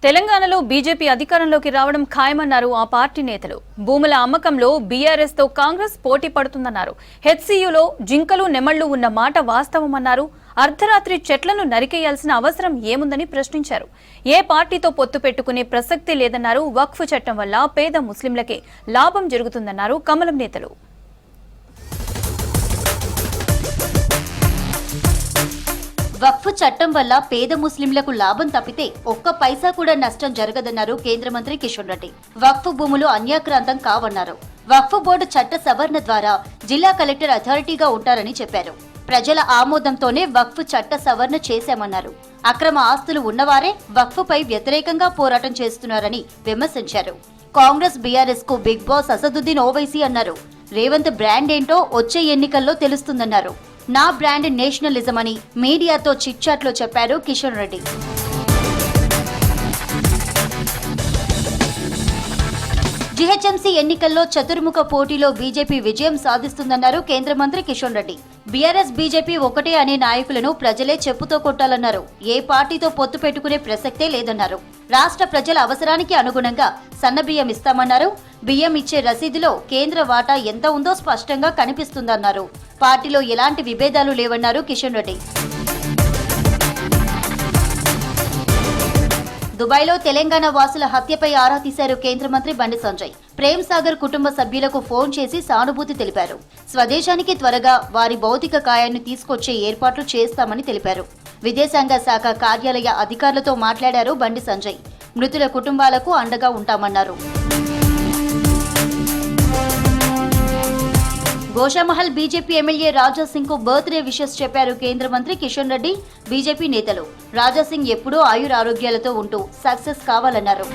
తెలంగాణలో బీజేపీ అధికారంలోకి రావడం ఖాయమన్నారు ఆ పార్టీ నేతలు. భూముల అమ్మకంలో బీఆర్ఎస్ తో కాంగ్రెస్ పోటీ పడుతుందన్నారు. హెచ్సీయూలో జింకలు నెమళ్లు ఉన్న మాట వాస్తవమన్నారు. అర్ధరాత్రి చెట్లను నరికేయాల్సిన అవసరం ఏముందని ప్రశ్నించారు. ఏ పార్టీతో పొత్తు పెట్టుకునే ప్రసక్తి లేదన్నారు. వక్ఫ్ చట్టం వల్ల పేద ముస్లింలకే లాభం జరుగుతుందన్నారు కమలం నేతలు. వక్ఫ్ చట్టం వల్ల పేద ముస్లింలకు లాభం తప్పితే ఒక్క పైసా కూడా నష్టం జరగదన్నారు కేంద్ర మంత్రి కిషన్ రెడ్డి. వక్ఫ్ భూములు అన్యాక్రాంతం కావన్నారు. వక్ఫ్ బోర్డు చట్ట సవరణ ద్వారా జిల్లా కలెక్టర్ అథారిటీగా ఉంటారని చెప్పారు. ప్రజల ఆమోదంతోనే వక్ఫ్ చట్ట సవరణ చేశామన్నారు. అక్రమ ఆస్తులు ఉన్నవారే వక్ఫ్ పై వ్యతిరేకంగా పోరాటం చేస్తున్నారని విమర్శించారు. కాంగ్రెస్ బీఆర్ఎస్ కు బిగ్ బాస్ అసదుద్దీన్ ఓవైసీ అన్నారు. రేవంత్ బ్రాండ్ ఏంటో వచ్చే ఎన్నికల్లో తెలుస్తుందన్నారు. నా బ్రాండ్ నేషనలిజం అని మీడియాతో చిట్చాట్లో చెప్పారు కిషన్ రెడ్డి. జీహెచ్ఎంసీ ఎన్నికల్లో చతుర్ముఖ పోటీలో బీజేపీ విజయం సాధిస్తుందన్నారు కేంద్ర మంత్రి కిషన్ రెడ్డి. బీఆర్ఎస్ బీజేపీ ఒకటే అనే నాయకులను ప్రజలే చెప్పుతో కొట్టాలన్నారు. ఏ పార్టీతో పొత్తు పెట్టుకునే ప్రసక్తే లేదన్నారు. రాష్ట్ర ప్రజల అవసరానికి అనుగుణంగా సన్నబియ్యం ఇస్తామన్నారు. బియ్యం ఇచ్చే రసీదులో కేంద్ర వాటా ఎంత ఉందో స్పష్టంగా కనిపిస్తుందన్నారు. పార్టీలో ఎలాంటి విభేదాలు లేవన్నారు కిషన్ రెడ్డి. దుబాయ్లో తెలంగాణ వాసుల హత్యపై ఆరా తీశారు కేంద్ర మంత్రి బండి సంజయ్. ప్రేమ్ సాగర్ కుటుంబ సభ్యులకు ఫోన్ చేసి సానుభూతి తెలిపారు. స్వదేశానికి త్వరగా వారి భౌతిక కాయాన్ని తీసుకొచ్చే ఏర్పాట్లు చేస్తామని తెలిపారు. విదేశాంగ శాఖ కార్యాలయ అధికారులతో మాట్లాడారు బండి సంజయ్. మృతుల కుటుంబాలకు అండగా ఉంటామన్నారు. గోషామహల్ బీజేపీ ఎమ్మెల్యే రాజాసింగ్ కు బర్త్డే విషెస్ చెప్పారు కేంద్ర మంత్రి కిషన్ రెడ్డి. బీజేపీ నేతలు రాజాసింగ్ ఎప్పుడూ ఆయురారోగ్యాలతో ఉంటూ సక్సెస్ కావాలన్నారు.